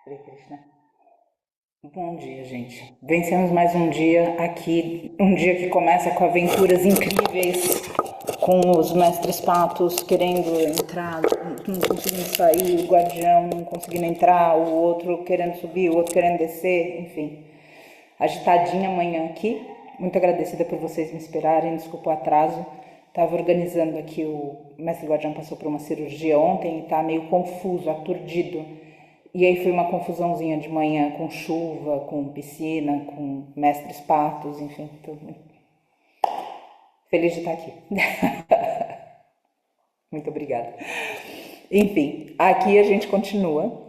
Hare Krishna. Bom dia, gente. Vencemos mais um dia aqui, um dia que começa com aventuras incríveis, com os mestres patos querendo entrar, não conseguindo sair, o guardião não conseguindo entrar, o outro querendo subir, o outro querendo descer, enfim. Agitadinha amanhã aqui. Muito agradecida por vocês me esperarem, desculpa o atraso. Estava organizando aqui, o mestre guardião passou por uma cirurgia ontem e está meio confuso, aturdido. E aí foi uma confusãozinha de manhã com chuva, com piscina, com mestres patos, enfim. Tô feliz de estar aqui. Muito obrigada. Enfim, aqui a gente continua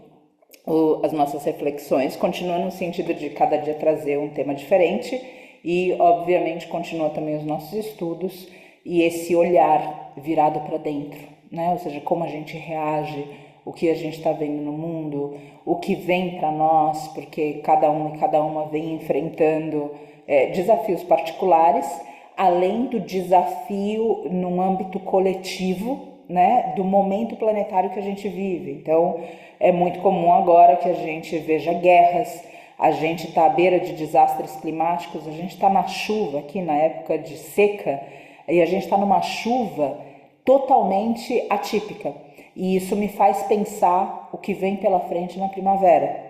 as nossas reflexões, continua no sentido de cada dia trazer um tema diferente e, obviamente, continua também os nossos estudos e esse olhar virado para dentro, né? Ou seja, como a gente reage, o que a gente está vendo no mundo, o que vem para nós, porque cada um e cada uma vem enfrentando desafios particulares, além do desafio num âmbito coletivo, né, do momento planetário que a gente vive. Então, é muito comum agora que a gente veja guerras, a gente está à beira de desastres climáticos, a gente está na chuva aqui na época de seca e a gente está numa chuva totalmente atípica. E isso me faz pensar o que vem pela frente na primavera,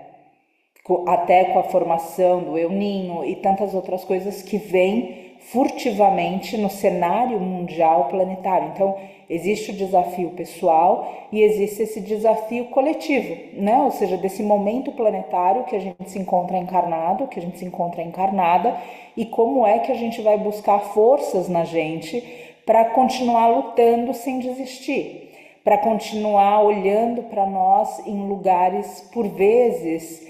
até com a formação do El Niño e tantas outras coisas que vêm furtivamente no cenário mundial planetário. Então, existe o desafio pessoal e existe esse desafio coletivo, né? Ou seja, desse momento planetário que a gente se encontra encarnado, que a gente se encontra encarnada, e como é que a gente vai buscar forças na gente para continuar lutando sem desistir, para continuar olhando para nós em lugares, por vezes,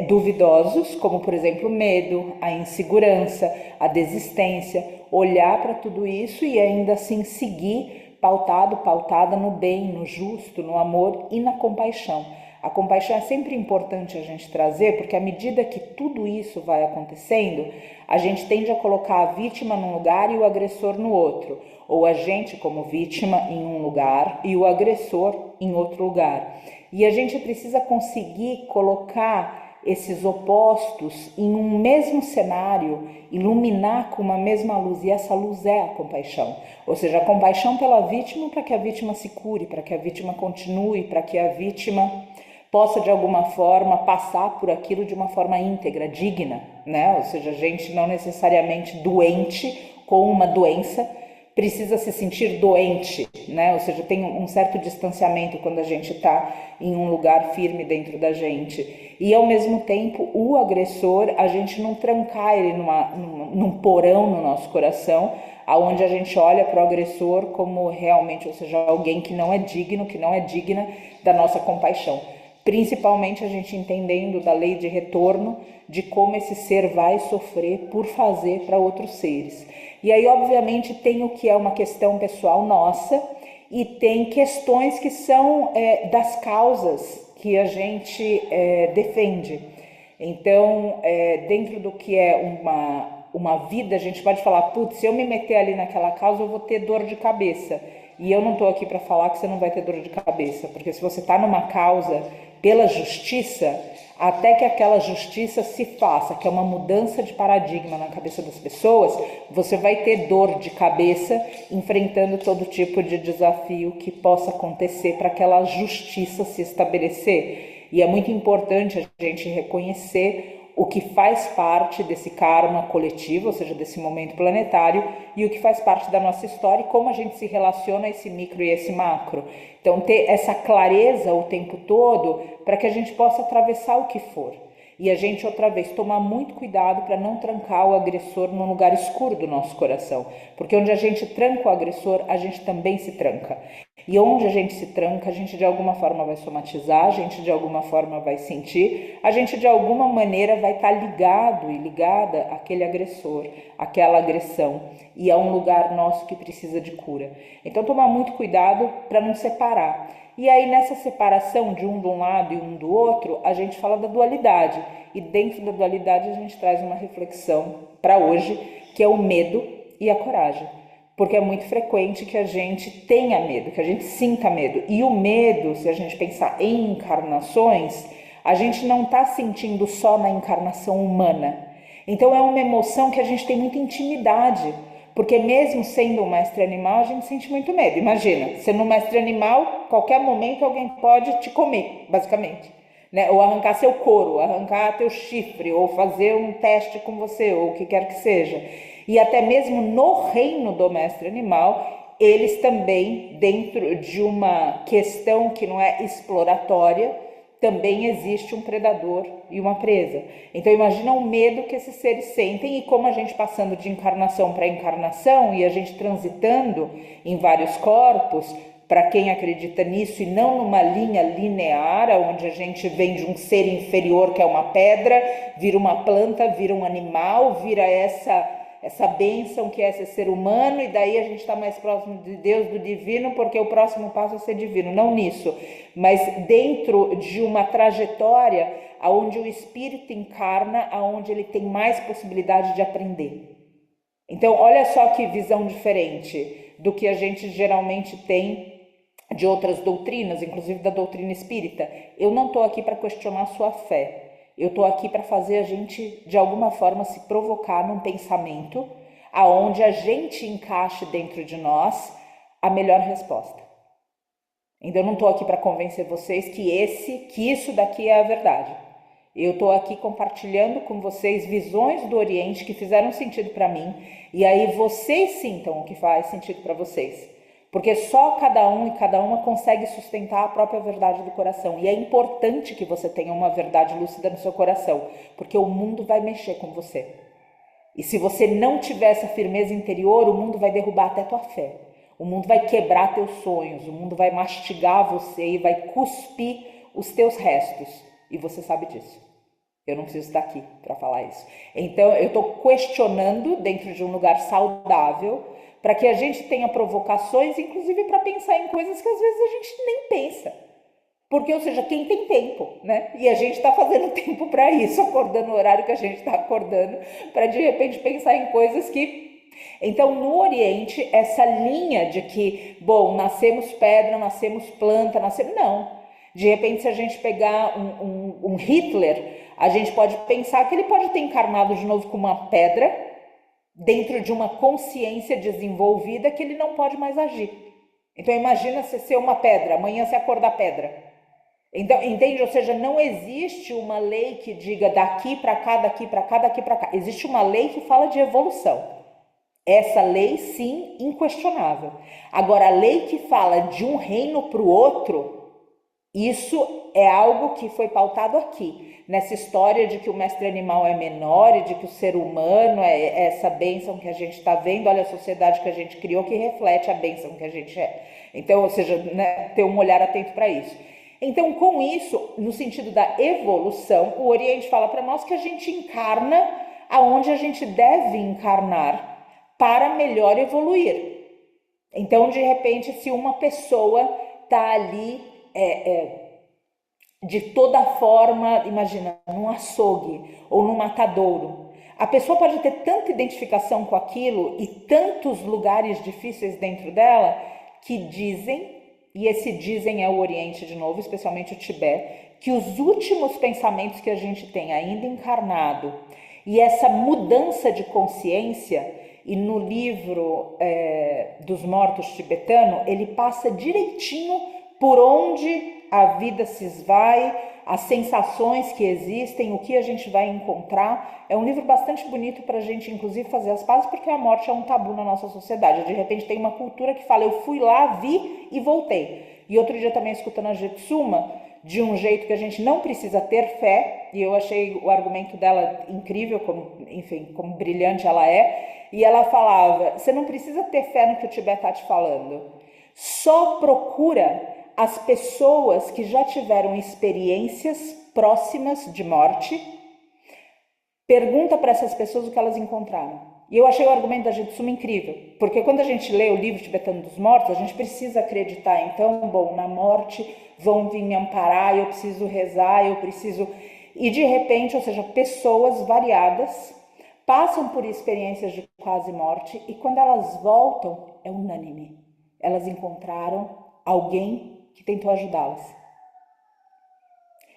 duvidosos, como por exemplo o medo, a insegurança, a desistência, olhar para tudo isso e ainda assim seguir pautada no bem, no justo, no amor e na compaixão. A compaixão é sempre importante a gente trazer, porque à medida que tudo isso vai acontecendo, a gente tende a colocar a vítima num lugar e o agressor no outro, ou a gente como vítima em um lugar e o agressor em outro lugar. E a gente precisa conseguir colocar esses opostos em um mesmo cenário, iluminar com uma mesma luz, e essa luz é a compaixão. Ou seja, a compaixão pela vítima para que a vítima se cure, para que a vítima continue, para que a vítima possa de alguma forma passar por aquilo de uma forma íntegra, digna, né? Ou seja, a gente não necessariamente doente com uma doença precisa se sentir doente, né? Ou seja, tem um certo distanciamento quando a gente está em um lugar firme dentro da gente. E ao mesmo tempo, o agressor, a gente não trancar ele num porão no nosso coração, aonde a gente olha para o agressor como realmente, ou seja, alguém que não é digno, que não é digna da nossa compaixão. Principalmente a gente entendendo da lei de retorno, de como esse ser vai sofrer por fazer para outros seres. E aí, obviamente, tem o que é uma questão pessoal nossa e tem questões que são das causas que a gente defende. Então, dentro do que é uma vida, a gente pode falar, putz, se eu me meter ali naquela causa, eu vou ter dor de cabeça. E eu não estou aqui para falar que você não vai ter dor de cabeça, porque se você está numa causa pela justiça, até que aquela justiça se faça, que é uma mudança de paradigma na cabeça das pessoas, você vai ter dor de cabeça enfrentando todo tipo de desafio que possa acontecer para aquela justiça se estabelecer. E é muito importante a gente reconhecer o que faz parte desse karma coletivo, ou seja, desse momento planetário, e o que faz parte da nossa história e como a gente se relaciona a esse micro e esse macro. Então, ter essa clareza o tempo todo para que a gente possa atravessar o que for. E a gente, outra vez, tomar muito cuidado para não trancar o agressor num lugar escuro do nosso coração. Porque onde a gente tranca o agressor, a gente também se tranca. E onde a gente se tranca, a gente de alguma forma vai somatizar, a gente de alguma forma vai sentir, a gente de alguma maneira vai estar ligado e ligada àquele agressor, àquela agressão. E é um lugar nosso que precisa de cura. Então, tomar muito cuidado para não separar. E aí, nessa separação de um lado e um do outro, a gente fala da dualidade. E dentro da dualidade, a gente traz uma reflexão para hoje, que é o medo e a coragem. porque é muito frequente que a gente tenha medo, que a gente sinta medo. E o medo, se a gente pensar em encarnações, a gente não está sentindo só na encarnação humana. Então é uma emoção que a gente tem muita intimidade, porque mesmo sendo um mestre animal, a gente sente muito medo. Imagina, sendo um mestre animal, qualquer momento alguém pode te comer, basicamente. Né? Ou arrancar seu couro, arrancar teu chifre, ou fazer um teste com você, ou o que quer que seja. E até mesmo no reino do mestre animal, eles também, dentro de uma questão que não é exploratória, também existe um predador e uma presa. Então imagina o medo que esses seres sentem e como a gente passando de encarnação para encarnação e a gente transitando em vários corpos, para quem acredita nisso e não numa linha linear, onde a gente vem de um ser inferior que é uma pedra, vira uma planta, vira um animal, vira essa bênção que é ser ser humano, e daí a gente está mais próximo de Deus, do divino, porque o próximo passo é ser divino. Não nisso, mas dentro de uma trajetória onde o espírito encarna, onde ele tem mais possibilidade de aprender. Então, olha só que visão diferente do que a gente geralmente tem de outras doutrinas, inclusive da doutrina espírita. Eu não estou aqui para questionar a sua fé. Eu estou aqui para fazer a gente, de alguma forma, se provocar num pensamento aonde a gente encaixe dentro de nós a melhor resposta. Então, eu não estou aqui para convencer vocês que isso daqui é a verdade. Eu estou aqui compartilhando com vocês visões do Oriente que fizeram sentido para mim, e aí vocês sintam o que faz sentido para vocês. Porque só cada um e cada uma consegue sustentar a própria verdade do coração. E é importante que você tenha uma verdade lúcida no seu coração, porque o mundo vai mexer com você. E se você não tiver essa firmeza interior, o mundo vai derrubar até a tua fé. O mundo vai quebrar teus sonhos, o mundo vai mastigar você e vai cuspir os teus restos. E você sabe disso. Eu não preciso estar aqui para falar isso. Então, eu estou questionando dentro de um lugar saudável, para que a gente tenha provocações, inclusive para pensar em coisas que às vezes a gente nem pensa. Porque, ou seja, quem tem tempo, né? E a gente está fazendo tempo para isso, acordando o horário que a gente está acordando, para de repente pensar em coisas que... Então, no Oriente, essa linha de que, bom, nascemos pedra, nascemos planta, nascemos... Não. De repente, se a gente pegar um Hitler, a gente pode pensar que ele pode ter encarnado de novo como uma pedra, dentro de uma consciência desenvolvida que ele não pode mais agir. Então imagina você ser uma pedra, amanhã você acordar pedra. Então, entende? Ou seja, não existe uma lei que diga daqui para cá, daqui para cá, daqui para cá. Existe uma lei que fala de evolução. Essa lei, sim, inquestionável. Agora, a lei que fala de um reino para o outro, isso é algo que foi pautado aqui, nessa história de que o mestre animal é menor e de que o ser humano é essa bênção que a gente está vendo. Olha a sociedade que a gente criou que reflete a bênção que a gente é. Então, ou seja, né, ter um olhar atento para isso. Então, com isso, no sentido da evolução, o Oriente fala para nós que a gente encarna aonde a gente deve encarnar para melhor evoluir. Então, de repente, se uma pessoa está ali de toda forma, imagina, num açougue ou num matadouro, a pessoa pode ter tanta identificação com aquilo e tantos lugares difíceis dentro dela que dizem, e esse dizem é o Oriente de novo, especialmente o Tibete, que os últimos pensamentos que a gente tem ainda encarnado e essa mudança de consciência, e no livro dos mortos tibetano, ele passa direitinho por onde a vida se esvai, as sensações que existem, o que a gente vai encontrar. É um livro bastante bonito para a gente, inclusive, fazer as pazes, porque a morte é um tabu na nossa sociedade. De repente tem uma cultura que fala, eu fui lá, vi e voltei. E outro dia também escutando a Jetsuma, de um jeito que a gente não precisa ter fé, e eu achei o argumento dela incrível, como brilhante ela é, e ela falava, você não precisa ter fé no que o Tibete está te falando, só procura as pessoas que já tiveram experiências próximas de morte, pergunta para essas pessoas o que elas encontraram. E eu achei o argumento da Jetsuma incrível, porque quando a gente lê o livro Tibetano dos Mortos, a gente precisa acreditar, então, bom, na morte vão vir me amparar, eu preciso rezar, eu preciso... E de repente, ou seja, pessoas variadas passam por experiências de quase morte, e quando elas voltam, é unânime. Elas encontraram alguém que tentou ajudá-las.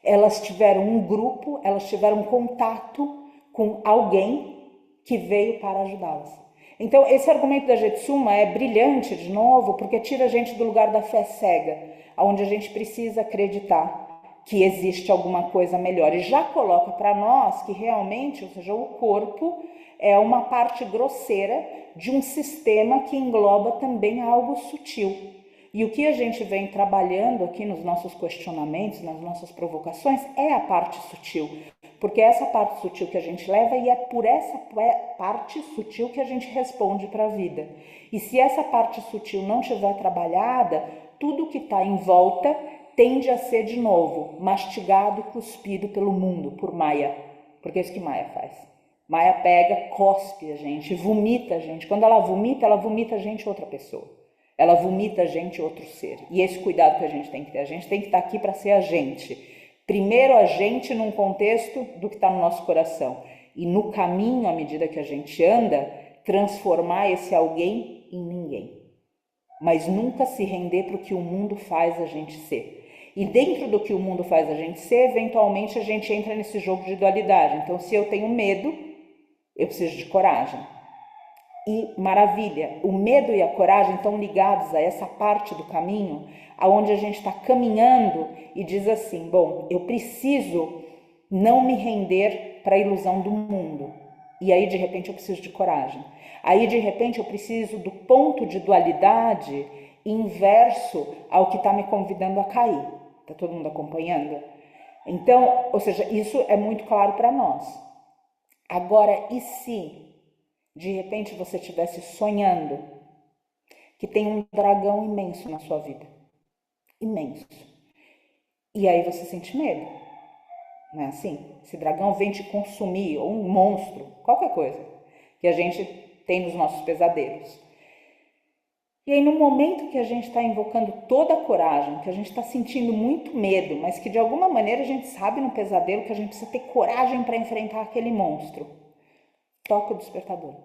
Elas tiveram um grupo, elas tiveram contato com alguém que veio para ajudá-las. Então, esse argumento da Jetsuma é brilhante, de novo, porque tira a gente do lugar da fé cega, onde a gente precisa acreditar que existe alguma coisa melhor. E já coloca para nós que realmente, ou seja, o corpo é uma parte grosseira de um sistema que engloba também algo sutil. E o que a gente vem trabalhando aqui nos nossos questionamentos, nas nossas provocações, é a parte sutil. Porque é essa parte sutil que a gente leva e é por essa parte sutil que a gente responde para a vida. E se essa parte sutil não estiver trabalhada, tudo que está em volta tende a ser, de novo, mastigado, cuspido pelo mundo, por Maya. Porque é isso que Maya faz. Maya pega, cospe a gente, vomita a gente. Quando ela vomita a gente outra pessoa. Ela vomita a gente outro ser. E esse cuidado que a gente tem que ter. A gente tem que estar aqui para ser a gente. Primeiro a gente num contexto do que está no nosso coração. E no caminho, à medida que a gente anda, transformar esse alguém em ninguém. Mas nunca se render para o que o mundo faz a gente ser. E dentro do que o mundo faz a gente ser, eventualmente a gente entra nesse jogo de dualidade. Então, se eu tenho medo, eu preciso de coragem. E maravilha, o medo e a coragem estão ligados a essa parte do caminho, aonde a gente está caminhando e diz assim, bom, eu preciso não me render para a ilusão do mundo. E aí, de repente, eu preciso de coragem. Aí, de repente, eu preciso do ponto de dualidade inverso ao que está me convidando a cair. Está todo mundo acompanhando? Então, ou seja, isso é muito claro para nós. Agora, e se, de repente, você estivesse sonhando que tem um dragão imenso na sua vida? Imenso. E aí você sente medo. Não é assim? Esse dragão vem te consumir, ou um monstro, qualquer coisa, que a gente tem nos nossos pesadelos. E aí, no momento que a gente está invocando toda a coragem, que a gente está sentindo muito medo, mas que de alguma maneira a gente sabe no pesadelo que a gente precisa ter coragem para enfrentar aquele monstro, toca o despertador.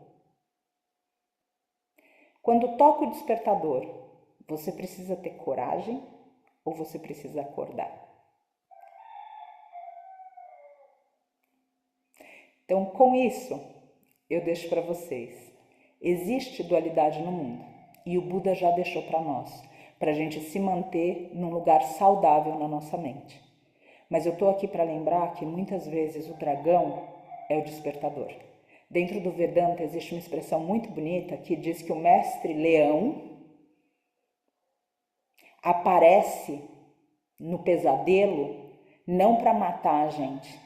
Quando toca o despertador, você precisa ter coragem ou você precisa acordar? Então, com isso, eu deixo para vocês. Existe dualidade no mundo. E o Buda já deixou para nós, para a gente se manter num lugar saudável na nossa mente. Mas eu estou aqui para lembrar que muitas vezes o dragão é o despertador. Dentro do Vedanta existe uma expressão muito bonita que diz que o mestre leão aparece no pesadelo não para matar a gente,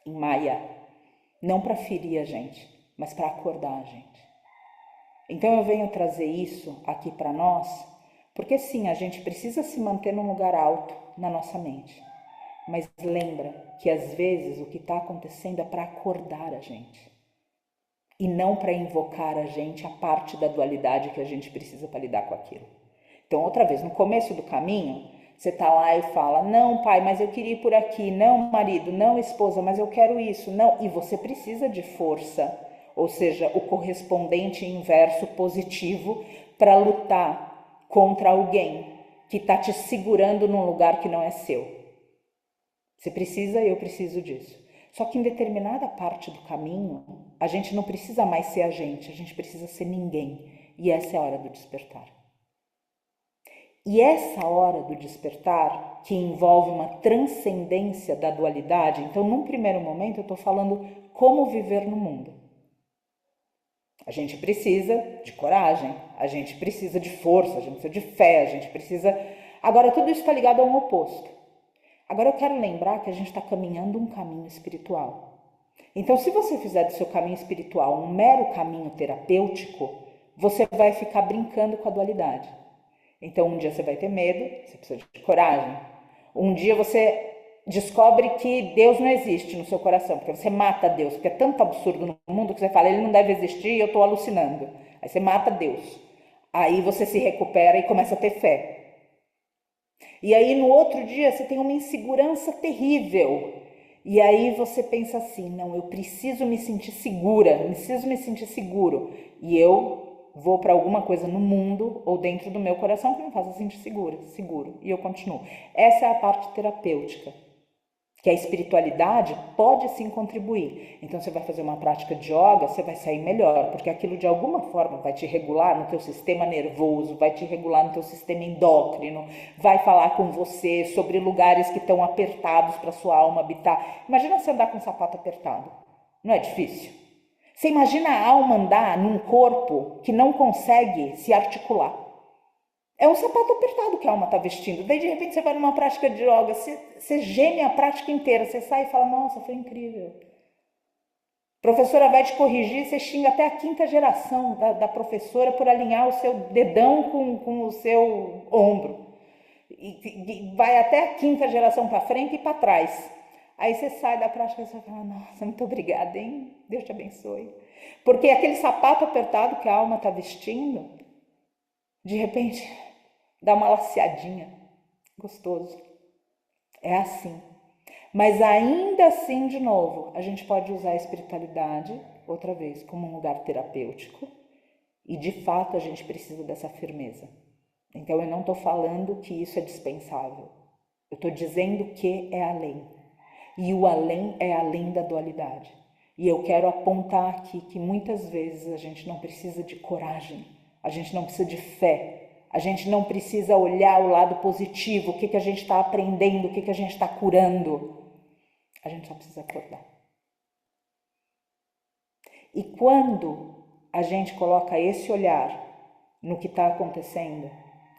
em Maya, não para ferir a gente, mas para acordar a gente. Então eu venho trazer isso aqui para nós, porque sim, a gente precisa se manter num lugar alto na nossa mente. Mas lembra que às vezes o que está acontecendo é para acordar a gente. E não para invocar a gente a parte da dualidade que a gente precisa para lidar com aquilo. Então, outra vez, no começo do caminho, você está lá e fala, não pai, mas eu queria ir por aqui, não marido, não esposa, mas eu quero isso, não. E você precisa de força. Ou seja, o correspondente inverso positivo para lutar contra alguém que está te segurando num lugar que não é seu. Você precisa, eu preciso disso. Só que em determinada parte do caminho, a gente não precisa mais ser a gente precisa ser ninguém. E essa é a hora do despertar. E essa hora do despertar, que envolve uma transcendência da dualidade, então num primeiro momento eu estou falando como viver no mundo. A gente precisa de coragem, a gente precisa de força, a gente precisa de fé, a gente precisa... Agora, tudo isso está ligado a um oposto. Agora, eu quero lembrar que a gente está caminhando um caminho espiritual. Então, se você fizer do seu caminho espiritual um mero caminho terapêutico, você vai ficar brincando com a dualidade. Então, um dia você vai ter medo, você precisa de coragem. Um dia você descobre que Deus não existe no seu coração, porque você mata Deus, porque é tanto absurdo no mundo que você fala, ele não deve existir e eu estou alucinando. Aí você mata Deus. Aí você se recupera e começa a ter fé. E aí no outro dia você tem uma insegurança terrível. E aí você pensa assim, não, eu preciso me sentir segura, preciso me sentir seguro. E eu vou para alguma coisa no mundo ou dentro do meu coração que me faça sentir seguro. E eu continuo. Essa é a parte terapêutica, que a espiritualidade pode sim contribuir. Então você vai fazer uma prática de yoga, você vai sair melhor, porque aquilo de alguma forma vai te regular no teu sistema nervoso, vai te regular no teu sistema endócrino, vai falar com você sobre lugares que estão apertados para sua alma habitar. Imagina você andar com um sapato apertado. Não é difícil? Você imagina a alma andar num corpo que não consegue se articular. É um sapato apertado que a alma está vestindo. Daí, de repente, você vai numa prática de yoga, você geme a prática inteira, você sai e fala, nossa, foi incrível. A professora vai te corrigir, você xinga até a quinta geração da professora por alinhar o seu dedão com o seu ombro. E vai até a quinta geração para frente e para trás. Aí você sai da prática e você fala, nossa, muito obrigada, hein? Deus te abençoe. Porque aquele sapato apertado que a alma está vestindo, de repente, dá uma laceadinha. Gostoso. É assim. Mas ainda assim, de novo, a gente pode usar a espiritualidade, outra vez, como um lugar terapêutico. E, de fato, a gente precisa dessa firmeza. Então, eu não estou falando que isso é dispensável. Eu estou dizendo que é além. E o além é além da dualidade. E eu quero apontar aqui que muitas vezes a gente não precisa de coragem, a gente não precisa de fé, a gente não precisa olhar o lado positivo, o que a gente está aprendendo, o que a gente está curando. A gente só precisa acordar. E quando a gente coloca esse olhar no que está acontecendo,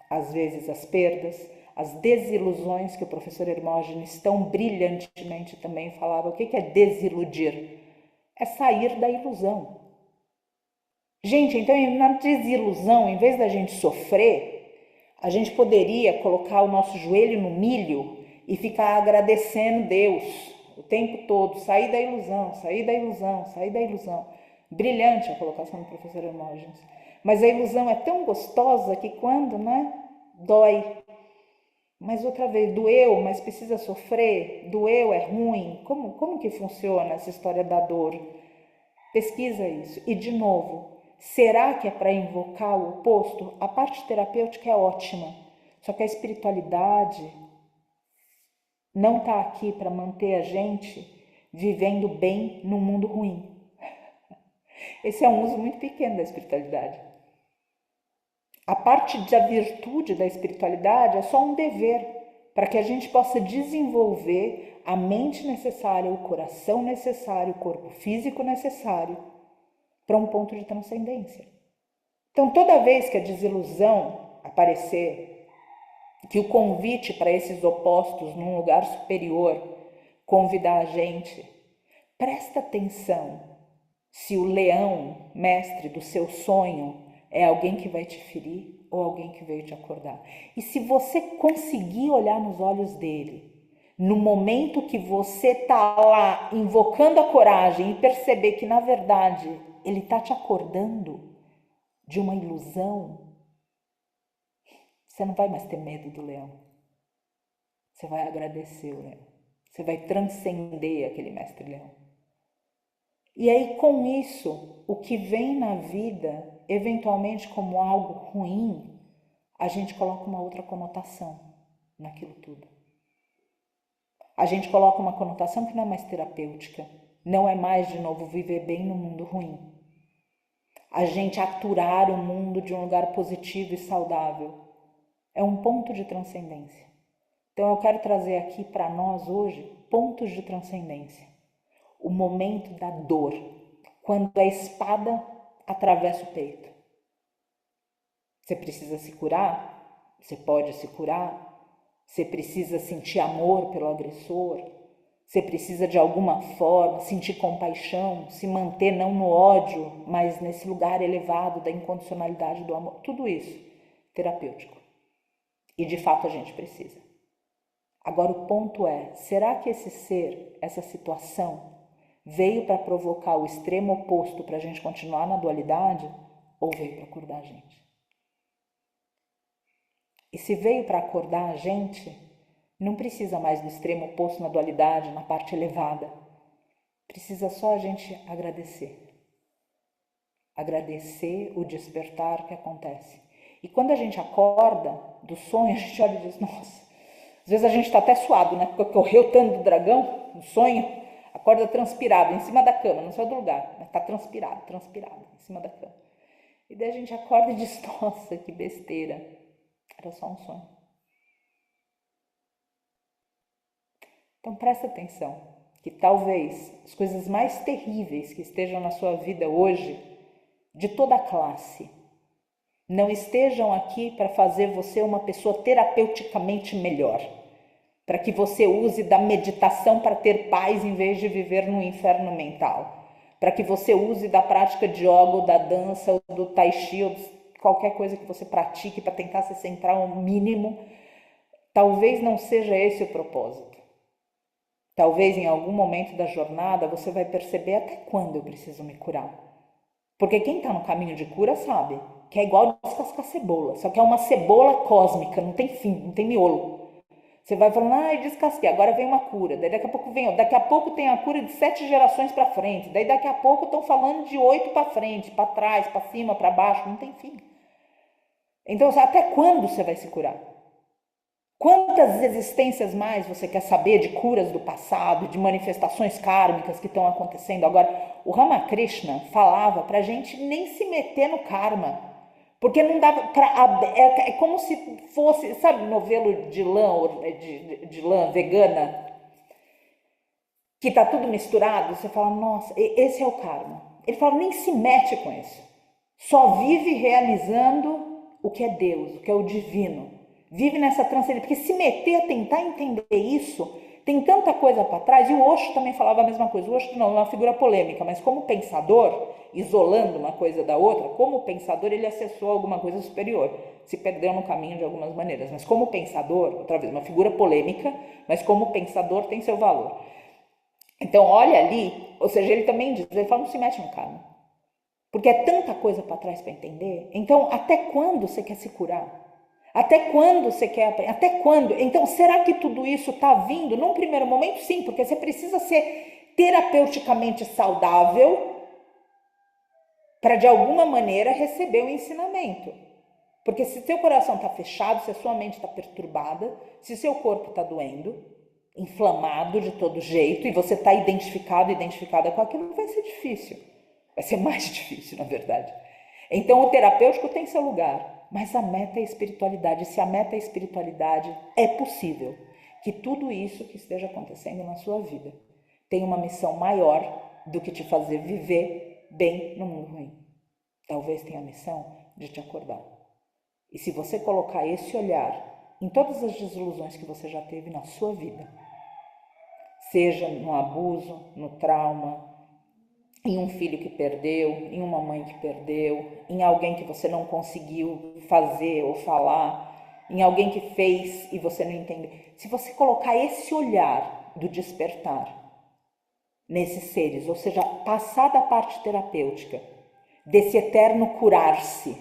às vezes as perdas, as desilusões, que o professor Hermógenes tão brilhantemente também falava. O que é desiludir? É sair da ilusão. Gente, então na desilusão, em vez da gente sofrer, a gente poderia colocar o nosso joelho no milho e ficar agradecendo Deus o tempo todo, sair da ilusão, sair da ilusão, sair da ilusão. Brilhante a colocação do professor Hermógenes. Mas a ilusão é tão gostosa que quando, dói. Mas outra vez, doeu, mas precisa sofrer? Doeu, é ruim? Como que funciona essa história da dor? Pesquisa isso. E de novo, será que é para invocar o oposto? A parte terapêutica é ótima, só que a espiritualidade não está aqui para manter a gente vivendo bem num mundo ruim. Esse é um uso muito pequeno da espiritualidade. A parte da virtude da espiritualidade é só um dever para que a gente possa desenvolver a mente necessária, o coração necessário, o corpo físico necessário para um ponto de transcendência. Então, toda vez que a desilusão aparecer, que o convite para esses opostos num lugar superior convidar a gente, presta atenção se o leão, mestre do seu sonho, é alguém que vai te ferir ou alguém que veio te acordar. E se você conseguir olhar nos olhos dele, no momento que você está lá invocando a coragem e perceber que, na verdade, ele está te acordando de uma ilusão, você não vai mais ter medo do leão. Você vai agradecer o leão. Você vai transcender aquele mestre leão. E aí, com isso, o que vem na vida, eventualmente como algo ruim, a gente coloca uma outra conotação naquilo tudo. A gente coloca uma conotação que não é mais terapêutica, não é mais, de novo, viver bem no mundo ruim. A gente aturar o mundo de um lugar positivo e saudável. É um ponto de transcendência. Então eu quero trazer aqui para nós hoje pontos de transcendência. O momento da dor, quando a espada atravessa o peito. Você precisa se curar? Você pode se curar? Você precisa sentir amor pelo agressor? Você precisa de alguma forma sentir compaixão, se manter não no ódio, mas nesse lugar elevado da incondicionalidade do amor? Tudo isso, terapêutico. E de fato a gente precisa. Agora o ponto é, será que esse ser, essa situação, veio para provocar o extremo oposto para a gente continuar na dualidade ou veio para acordar a gente? E se veio para acordar a gente, Não precisa mais do extremo oposto na dualidade, na parte elevada. Precisa só a gente agradecer. Agradecer o despertar que acontece. E quando a gente acorda do sonho, a gente olha e diz, nossa, às vezes a gente está até suado, né? Porque correu tanto do dragão, no sonho, acorda transpirado, em cima da cama, não saiu do lugar, mas está transpirado, em cima da cama. E daí a gente acorda e diz, nossa, que besteira, era só um sonho. Então presta atenção, que talvez as coisas mais terríveis que estejam na sua vida hoje, de toda a classe, não estejam aqui para fazer você uma pessoa terapeuticamente melhor, para que você use da meditação para ter paz em vez de viver no inferno mental, para que você use da prática de yoga, ou da dança, ou do tai chi, ou qualquer coisa que você pratique para tentar se centrar ao mínimo. Talvez não seja esse o propósito. Talvez em algum momento da jornada você vai perceber até quando eu preciso me curar. Porque quem está no caminho de cura sabe que é igual descascar cebola, só que é uma cebola cósmica, não tem fim, não tem miolo. Você vai falando, descasquei, agora vem uma cura, daí daqui a pouco tem a cura de 7 gerações para frente, daí daqui a pouco estão falando de 8 para frente, para trás, para cima, para baixo, não tem fim. Então, até quando você vai se curar? Quantas existências mais você quer saber de curas do passado, de manifestações kármicas que estão acontecendo agora? O Ramakrishna falava para a gente nem se meter no karma, porque não dava para... É como se fosse, sabe, novelo de lã vegana, que tá tudo misturado, você fala, nossa, esse é o karma. Ele fala, nem se mete com isso. Só vive realizando o que é Deus, o que é o divino. Vive nessa transcendência, porque se meter a tentar entender isso, tem tanta coisa para trás, e o Osho também falava a mesma coisa. O Osho não é uma figura polêmica, mas como pensador, isolando uma coisa da outra, como pensador ele acessou alguma coisa superior, se perdeu no caminho de algumas maneiras, mas como pensador, outra vez, uma figura polêmica, mas como pensador tem seu valor. Então olha ali, ou seja, ele também diz, ele fala, não se mete no karma, porque é tanta coisa para trás para entender. Então até quando você quer se curar? Até quando você quer aprender? Até quando? Então, será que tudo isso está vindo? Num primeiro momento, sim, porque você precisa ser terapeuticamente saudável para, de alguma maneira, receber o ensinamento. Porque se seu coração está fechado, se a sua mente está perturbada, se seu corpo está doendo, inflamado de todo jeito, e você está identificada com aquilo, vai ser difícil. Vai ser mais difícil, na verdade. Então, o terapêutico tem seu lugar. Mas a meta é a espiritualidade. Se a meta é a espiritualidade, é possível que tudo isso que esteja acontecendo na sua vida tenha uma missão maior do que te fazer viver bem no mundo ruim. Talvez tenha a missão de te acordar. E se você colocar esse olhar em todas as desilusões que você já teve na sua vida, seja no abuso, no trauma, em um filho que perdeu, em uma mãe que perdeu, em alguém que você não conseguiu fazer ou falar, em alguém que fez e você não entendeu. Se você colocar esse olhar do despertar nesses seres, ou seja, passar da parte terapêutica, desse eterno curar-se,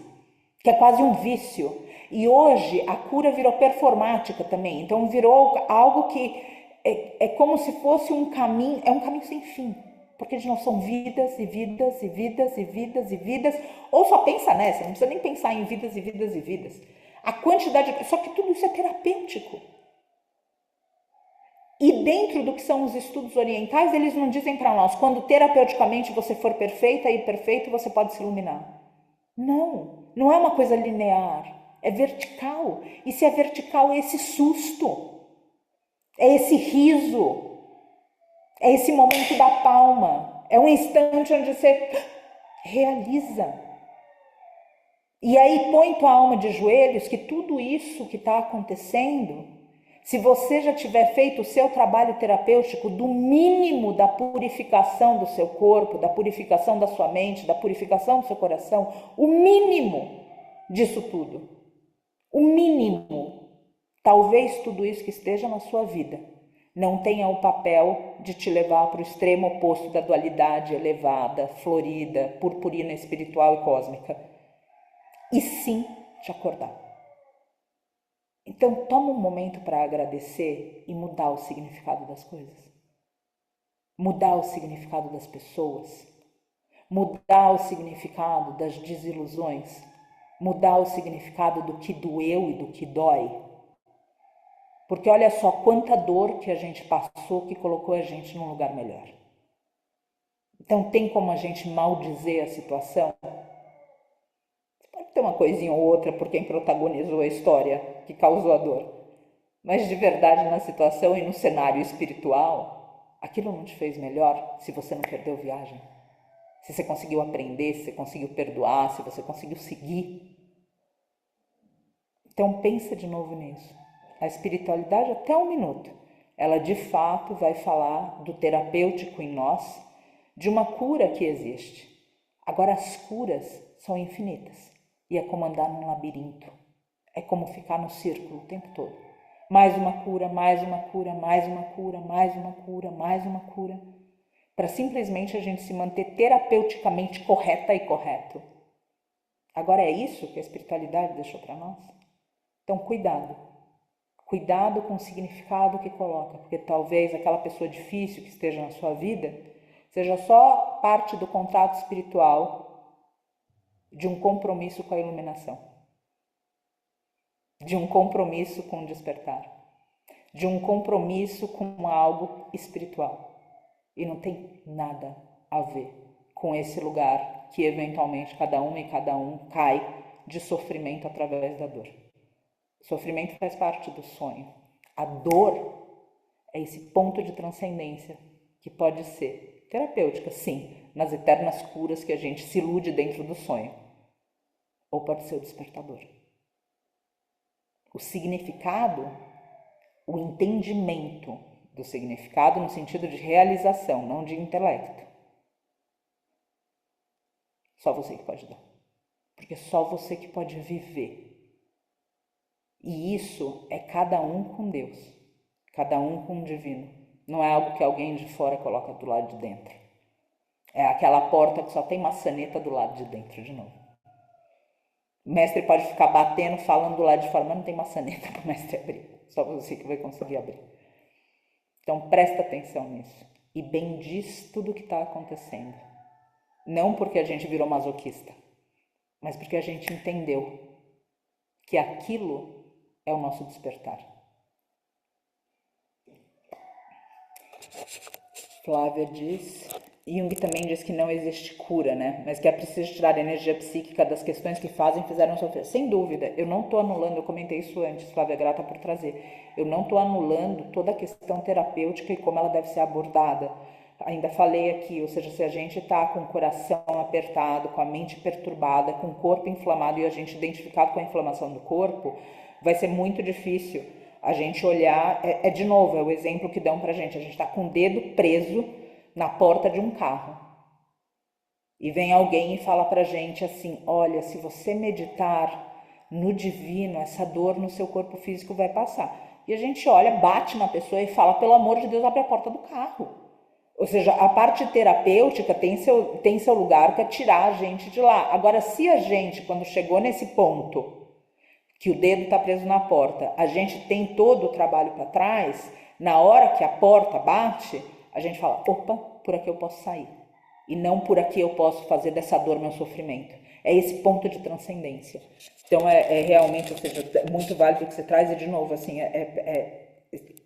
que é quase um vício. E hoje a cura virou performática também, então virou algo que é como se fosse um caminho, é um caminho sem fim. Porque eles não são vidas e vidas e vidas e vidas e vidas. Ou só pensa nessa, não precisa nem pensar em vidas e vidas e vidas. A quantidade, só que tudo isso é terapêutico. E dentro do que são os estudos orientais, eles não dizem para nós, quando terapeuticamente você for perfeita e perfeito, você pode se iluminar. Não, não é uma coisa linear, é vertical. E se é vertical, é esse susto, é esse riso, é esse momento da palma, é um instante onde você realiza. E aí põe tua alma de joelhos que tudo isso que está acontecendo, se você já tiver feito o seu trabalho terapêutico do mínimo da purificação do seu corpo, da purificação da sua mente, da purificação do seu coração, o mínimo disso tudo, o mínimo, talvez tudo isso que esteja na sua vida não tenha o papel de te levar para o extremo oposto da dualidade elevada, florida, purpurina espiritual e cósmica. E sim te acordar. Então, toma um momento para agradecer e mudar o significado das coisas. Mudar o significado das pessoas. Mudar o significado das desilusões. Mudar o significado do que doeu e do que dói. Porque olha só quanta dor que a gente passou que colocou a gente num lugar melhor. Então, tem como a gente maldizer a situação? Pode ter uma coisinha ou outra por quem protagonizou a história que causou a dor. Mas de verdade, na situação e no cenário espiritual, aquilo não te fez melhor se você não perdeu viagem. Se você conseguiu aprender, se você conseguiu perdoar, se você conseguiu seguir. Então pensa de novo nisso. A espiritualidade, até 1 minuto, ela de fato vai falar do terapêutico em nós, de uma cura que existe. Agora as curas são infinitas. E é como andar num labirinto. É como ficar no círculo o tempo todo. Mais uma cura, mais uma cura, mais uma cura, mais uma cura, mais uma cura. Para simplesmente a gente se manter terapeuticamente correta e correto. Agora é isso que a espiritualidade deixou para nós? Então cuidado. Cuidado com o significado que coloca. Porque talvez aquela pessoa difícil que esteja na sua vida seja só parte do contrato espiritual de um compromisso com a iluminação, de um compromisso com o despertar, de um compromisso com algo espiritual. E não tem nada a ver com esse lugar que eventualmente cada um cai de sofrimento através da dor. O sofrimento faz parte do sonho. A dor é esse ponto de transcendência que pode ser terapêutica, sim, nas eternas curas que a gente se ilude dentro do sonho. Ou pode ser o despertador. O significado, o entendimento do significado no sentido de realização, não de intelecto. Só você que pode dar. Porque só você que pode viver. E isso é cada um com Deus. Cada um com o divino. Não é algo que alguém de fora coloca do lado de dentro. É aquela porta que só tem maçaneta do lado de dentro de novo. O mestre pode ficar batendo, falando do lado de fora, mas não tem maçaneta para o mestre abrir. Só você que vai conseguir abrir. Então presta atenção nisso. E bendiz tudo o que está acontecendo. Não porque a gente virou masoquista, mas porque a gente entendeu que aquilo é o nosso despertar. Flávia diz, Jung também diz que não existe cura, né? Mas que é preciso tirar a energia psíquica das questões que fizeram sofrer. Sem dúvida, eu não estou anulando, eu comentei isso antes, Flávia, grata por trazer. Eu não estou anulando toda a questão terapêutica e como ela deve ser abordada. Ainda falei aqui, ou seja, se a gente está com o coração apertado, com a mente perturbada, com o corpo inflamado e a gente identificado com a inflamação do corpo, vai ser muito difícil a gente olhar, de novo, é o exemplo que dão pra gente está com o dedo preso na porta de um carro. E vem alguém e fala pra gente assim, olha, se você meditar no divino, essa dor no seu corpo físico vai passar. E a gente olha, bate na pessoa e fala, pelo amor de Deus, abre a porta do carro. Ou seja, a parte terapêutica tem seu lugar para tirar a gente de lá. Agora, se a gente, quando chegou nesse ponto, que o dedo está preso na porta, a gente tem todo o trabalho para trás, na hora que a porta bate, a gente fala, opa, por aqui eu posso sair. E não por aqui eu posso fazer dessa dor meu sofrimento. É esse ponto de transcendência. Então, é realmente, ou seja, é muito válido o que você traz, e de novo, assim,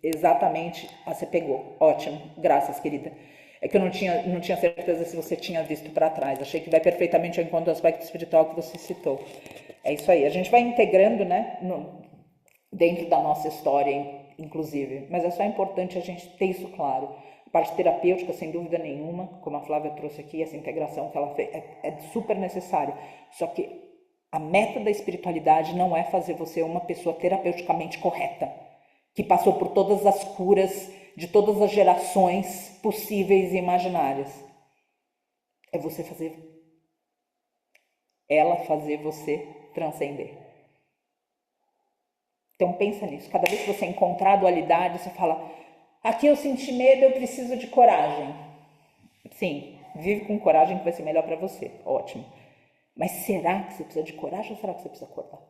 exatamente, você pegou. Ótimo, graças, querida. É que eu não tinha certeza se você tinha visto para trás. Achei que vai perfeitamente ao encontro do aspecto espiritual que você citou. É isso aí. A gente vai integrando, né, dentro da nossa história, inclusive. Mas é só importante a gente ter isso claro. A parte terapêutica, sem dúvida nenhuma, como a Flávia trouxe aqui, essa integração que ela fez, é super necessária. Só que a meta da espiritualidade não é fazer você uma pessoa terapeuticamente correta, que passou por todas as curas de todas as gerações possíveis e imaginárias. É você fazer você transcender. Então pensa nisso. Cada vez que você encontrar a dualidade, você fala, aqui eu senti medo, eu preciso de coragem. Sim, vive com coragem que vai ser melhor para você. Ótimo. Mas será que você precisa de coragem ou será que você precisa acordar?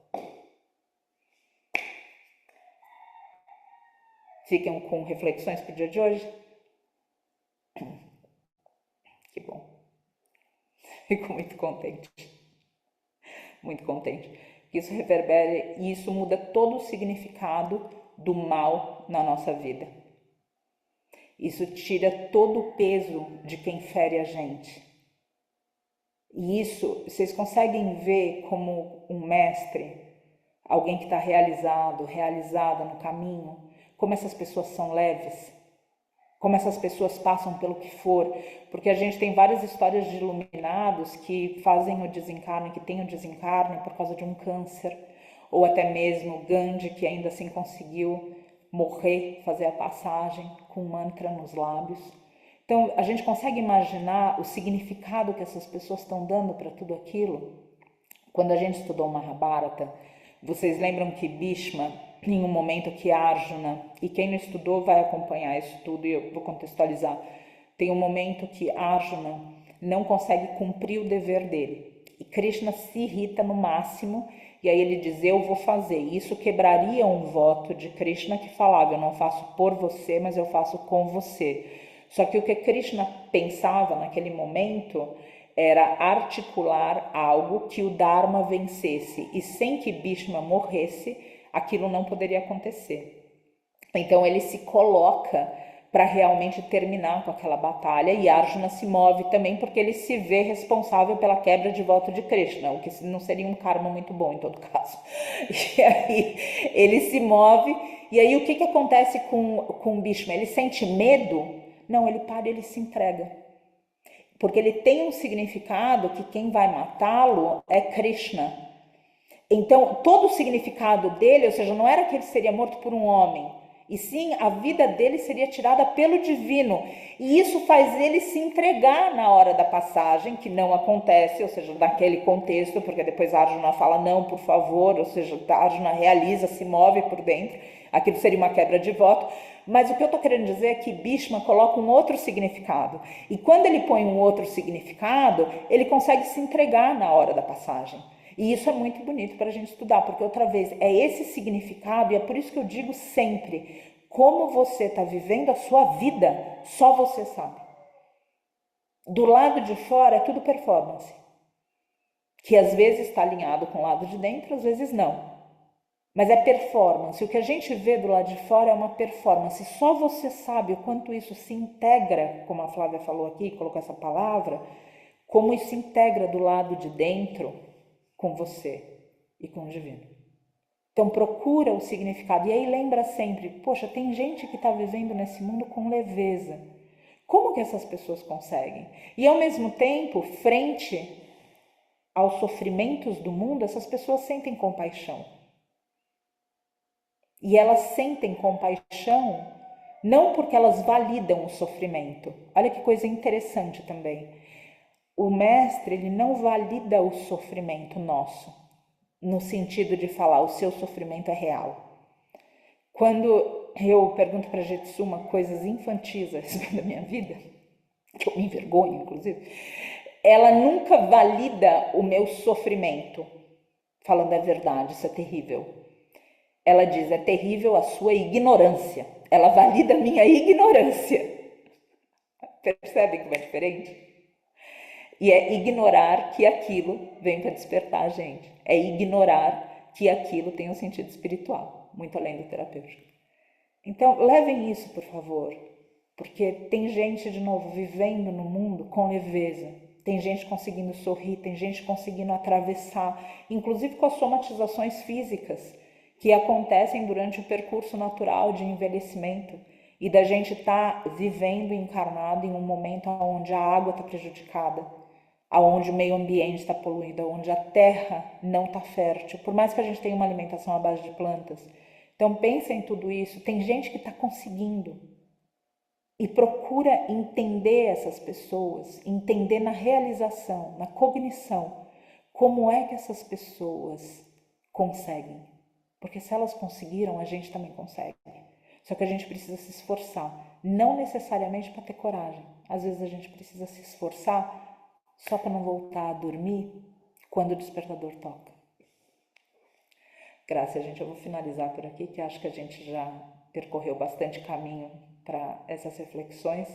Fiquem com reflexões para o dia de hoje? Que bom. Fico muito contente. Muito contente. Que isso reverbere e isso muda todo o significado do mal na nossa vida. Isso tira todo o peso de quem fere a gente. E isso, vocês conseguem ver como um mestre, alguém que está realizado, realizada no caminho, como essas pessoas são leves, como essas pessoas passam pelo que for, porque a gente tem várias histórias de iluminados que fazem o desencarne, que têm o desencarne por causa de um câncer, ou até mesmo Gandhi, que ainda assim conseguiu morrer, fazer a passagem com um mantra nos lábios. Então, a gente consegue imaginar o significado que essas pessoas estão dando para tudo aquilo? Quando a gente estudou Mahabharata, vocês lembram que Bhishma, em um momento que Arjuna, e quem não estudou vai acompanhar isso tudo e eu vou contextualizar, tem um momento que Arjuna não consegue cumprir o dever dele. E Krishna se irrita no máximo, e aí ele diz, eu vou fazer. Isso quebraria um voto de Krishna que falava, eu não faço por você, mas eu faço com você. Só que o que Krishna pensava naquele momento era articular algo que o Dharma vencesse. E sem que Bhishma morresse, aquilo não poderia acontecer. Então ele se coloca para realmente terminar com aquela batalha e Arjuna se move também porque ele se vê responsável pela quebra de voto de Krishna, o que não seria um karma muito bom em todo caso. E aí ele se move e aí o que acontece com Bhishma? Ele sente medo? Não, ele para e ele se entrega. Porque ele tem um significado que quem vai matá-lo é Krishna. Então, todo o significado dele, ou seja, não era que ele seria morto por um homem, e sim a vida dele seria tirada pelo divino. E isso faz ele se entregar na hora da passagem, que não acontece, ou seja, naquele contexto, porque depois Arjuna fala, não, por favor, ou seja, Arjuna realiza, se move por dentro, aquilo seria uma quebra de voto. Mas o que eu estou querendo dizer é que Bhishma coloca um outro significado. E quando ele põe um outro significado, ele consegue se entregar na hora da passagem. E isso é muito bonito para a gente estudar, porque outra vez é esse significado, e é por isso que eu digo sempre, como você está vivendo a sua vida, só você sabe. Do lado de fora é tudo performance, que às vezes está alinhado com o lado de dentro, às vezes não. Mas é performance. O que a gente vê do lado de fora é uma performance. Só você sabe o quanto isso se integra, como a Flávia falou aqui, colocou essa palavra, como isso se integra do lado de dentro com você e com o divino. Então procura o significado. E aí lembra sempre, poxa, tem gente que está vivendo nesse mundo com leveza. Como que essas pessoas conseguem? E ao mesmo tempo, frente aos sofrimentos do mundo, essas pessoas sentem compaixão. E elas sentem compaixão não porque elas validam o sofrimento. Olha que coisa interessante também. O mestre, ele não valida o sofrimento nosso, no sentido de falar, o seu sofrimento é real. Quando eu pergunto para a Jetsuma coisas infantis a respeito da minha vida, que eu me envergonho, inclusive, ela nunca valida o meu sofrimento, falando a verdade, isso é terrível. Ela diz, é terrível a sua ignorância. Ela valida a minha ignorância. Percebem como é diferente? E é ignorar que aquilo vem para despertar a gente. É ignorar que aquilo tem um sentido espiritual, muito além do terapêutico. Então, levem isso, por favor. Porque tem gente, de novo, vivendo no mundo com leveza. Tem gente conseguindo sorrir, tem gente conseguindo atravessar, inclusive com as somatizações físicas que acontecem durante o percurso natural de envelhecimento e da gente estar vivendo encarnado em um momento onde a água está prejudicada, onde o meio ambiente está poluído, onde a terra não está fértil, por mais que a gente tenha uma alimentação à base de plantas. Então pensa em tudo isso, tem gente que está conseguindo e procura entender essas pessoas, entender na realização, na cognição, como é que essas pessoas conseguem. Porque se elas conseguiram, a gente também consegue. Só que a gente precisa se esforçar. Não necessariamente para ter coragem. Às vezes a gente precisa se esforçar só para não voltar a dormir quando o despertador toca. Graças, gente. Eu vou finalizar por aqui, que acho que a gente já percorreu bastante caminho para essas reflexões.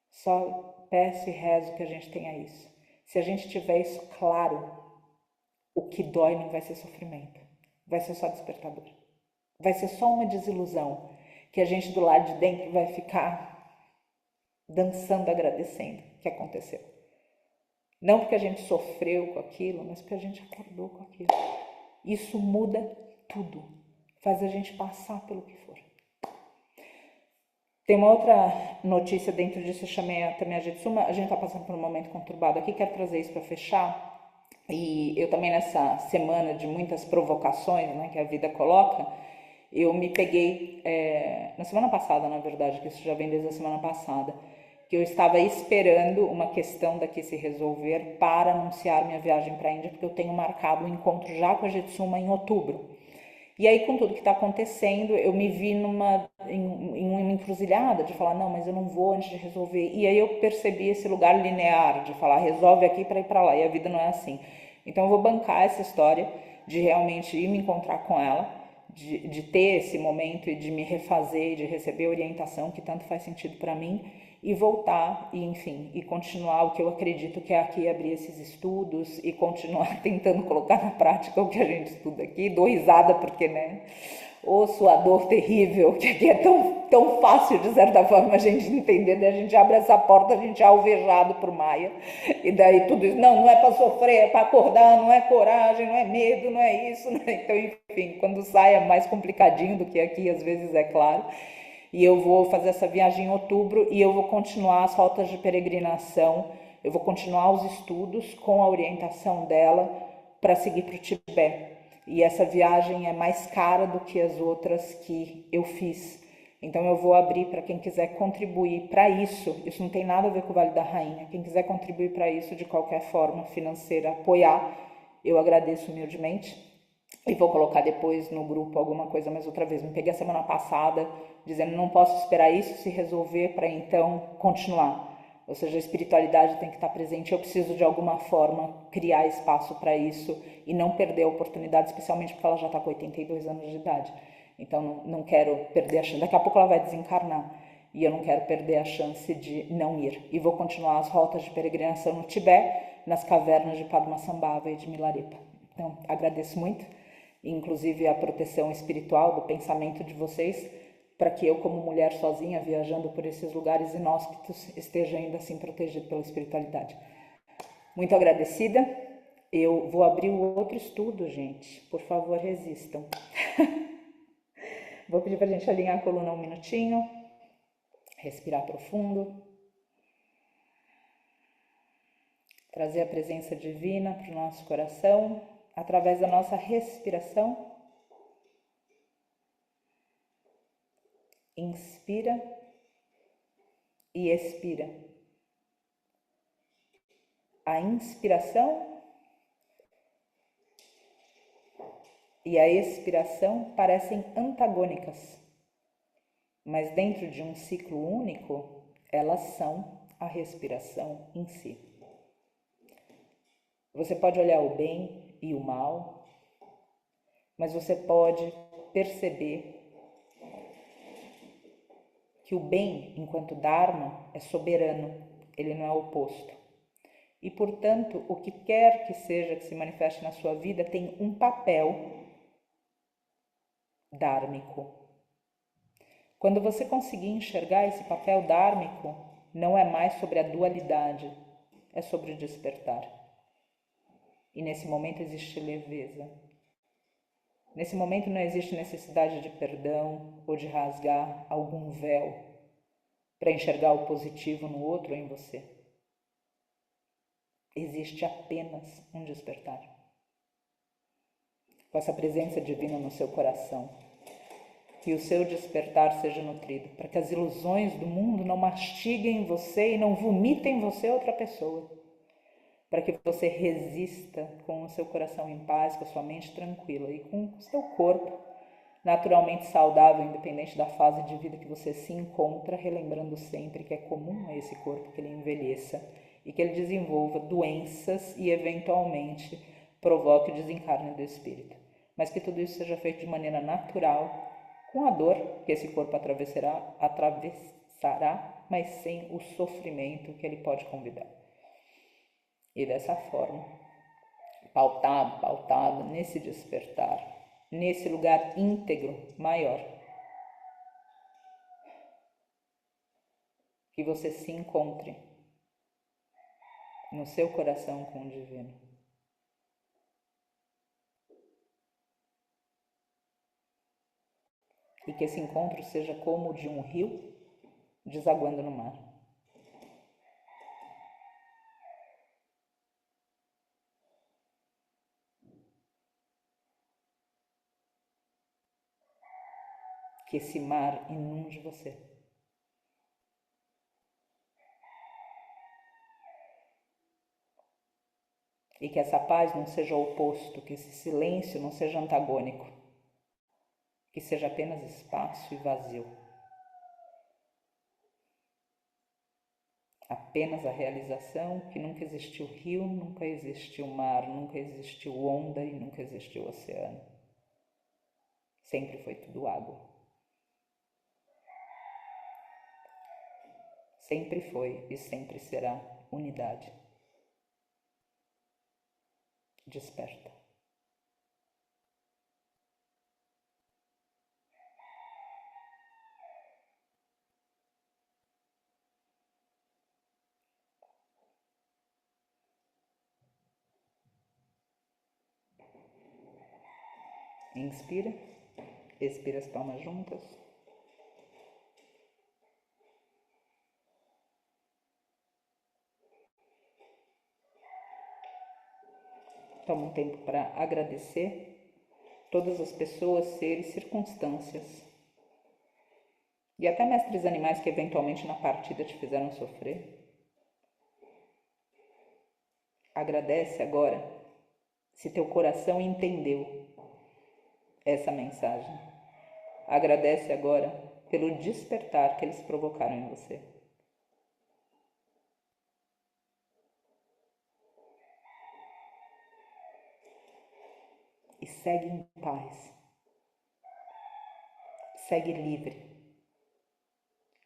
Só peço e rezo que a gente tenha isso. Se a gente tiver isso claro, o que dói não vai ser sofrimento, vai ser só despertador. Vai ser só uma desilusão que a gente do lado de dentro vai ficar dançando, agradecendo que aconteceu. Não porque a gente sofreu com aquilo, mas porque a gente acordou com aquilo. Isso muda tudo, faz a gente passar pelo que for. Tem uma outra notícia dentro disso, eu chamei também a Jetsuma. A gente está passando por um momento conturbado aqui, quero trazer isso para fechar. E eu também nessa semana de muitas provocações, né, que a vida coloca, eu me peguei, na semana passada, na verdade, que isso já vem desde a semana passada, que eu estava esperando uma questão daqui se resolver para anunciar minha viagem para a Índia, porque eu tenho marcado um encontro já com a Jetsuma em outubro. E aí, com tudo que está acontecendo, eu me vi em uma encruzilhada de falar, não, mas eu não vou antes de resolver. E aí eu percebi esse lugar linear de falar, resolve aqui para ir para lá. E a vida não é assim. Então eu vou bancar essa história de realmente ir me encontrar com ela, de ter esse momento e de me refazer, de receber orientação que tanto faz sentido para mim, e voltar e, enfim, e continuar o que eu acredito que é aqui, abrir esses estudos e continuar tentando colocar na prática o que a gente estuda aqui. Dou risada porque, né, ô suador terrível, que aqui é tão fácil, de certa forma, a gente entender, né? A gente abre essa porta, a gente é alvejado por Maia, e daí tudo isso, não é para sofrer, é para acordar, não é coragem, não é medo, não é isso, né? Então, enfim, quando sai é mais complicadinho do que aqui, às vezes, é claro. E eu vou fazer essa viagem em outubro e eu vou continuar as rotas de peregrinação, eu vou continuar os estudos com a orientação dela para seguir para o Tibete. E essa viagem é mais cara do que as outras que eu fiz. Então eu vou abrir para quem quiser contribuir para isso. Isso não tem nada a ver com o Vale da Rainha. Quem quiser contribuir para isso de qualquer forma financeira, apoiar, eu agradeço humildemente. E vou colocar depois no grupo alguma coisa, mais outra vez. Me peguei a semana passada dizendo, não posso esperar isso se resolver para então continuar. Ou seja, a espiritualidade tem que estar presente. Eu preciso de alguma forma criar espaço para isso e não perder a oportunidade, especialmente porque ela já está com 82 anos de idade. Então não quero perder a chance. Daqui a pouco ela vai desencarnar e eu não quero perder a chance de não ir. E vou continuar as rotas de peregrinação no Tibete, nas cavernas de Padmasambhava e de Milarepa. Então agradeço muito, inclusive a proteção espiritual do pensamento de vocês, para que eu, como mulher sozinha, viajando por esses lugares inóspitos, esteja ainda assim protegido pela espiritualidade. Muito agradecida. Eu vou abrir o outro estudo, gente. Por favor, resistam. Vou pedir para a gente alinhar a coluna um minutinho. Respirar profundo. Trazer a presença divina para o nosso coração, através da nossa respiração. Inspira e expira. A inspiração e a expiração parecem antagônicas, mas dentro de um ciclo único, elas são a respiração em si. Você pode olhar o bem e o mal, mas você pode perceber que o bem, enquanto Dharma, é soberano, ele não é oposto. E, portanto, o que quer que seja que se manifeste na sua vida tem um papel dármico. Quando você conseguir enxergar esse papel dármico, não é mais sobre a dualidade, é sobre o despertar. E nesse momento existe leveza. Nesse momento não existe necessidade de perdão ou de rasgar algum véu para enxergar o positivo no outro ou em você. Existe apenas um despertar. Com essa presença divina no seu coração, que o seu despertar seja nutrido, para que as ilusões do mundo não mastiguem você e não vomitem em você outra pessoa, para que você resista com o seu coração em paz, com a sua mente tranquila e com o seu corpo naturalmente saudável, independente da fase de vida que você se encontra, relembrando sempre que é comum a esse corpo que ele envelheça e que ele desenvolva doenças e eventualmente provoque o desencarne do espírito. Mas que tudo isso seja feito de maneira natural, com a dor que esse corpo atravessará, mas sem o sofrimento que ele pode convidar. E dessa forma, pautado nesse despertar, nesse lugar íntegro maior, que você se encontre no seu coração com o divino. E que esse encontro seja como o de um rio desaguando no mar. Que esse mar inunde você. E que essa paz não seja o oposto, que esse silêncio não seja antagônico, que seja apenas espaço e vazio. Apenas a realização que nunca existiu rio, nunca existiu mar, nunca existiu onda e nunca existiu oceano. Sempre foi tudo água. Sempre foi e sempre será unidade. Desperta. Inspira, expira as palmas juntas. Toma um tempo para agradecer todas as pessoas, seres, circunstâncias e até mestres animais que eventualmente na partida te fizeram sofrer. Agradece agora se teu coração entendeu essa mensagem. Agradece agora pelo despertar que eles provocaram em você. E segue em paz. Segue livre.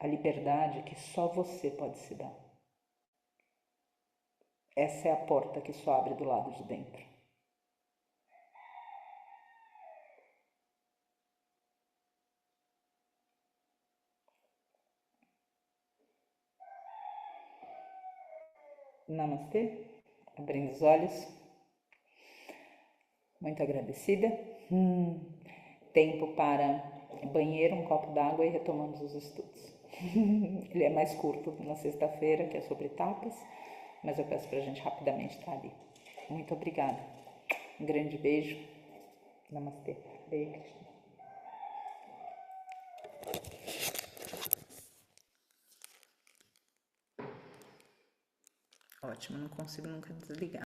A liberdade que só você pode se dar. Essa é a porta que só abre do lado de dentro. Namastê. Abrindo os olhos. Muito agradecida. Tempo para banheiro, um copo d'água e retomamos os estudos. Ele é mais curto na sexta-feira, que é sobre tapas, mas eu peço pra gente rapidamente estar ali. Muito obrigada. Um grande beijo. Namastê. Beijo, Cristina. Ótimo, não consigo nunca desligar.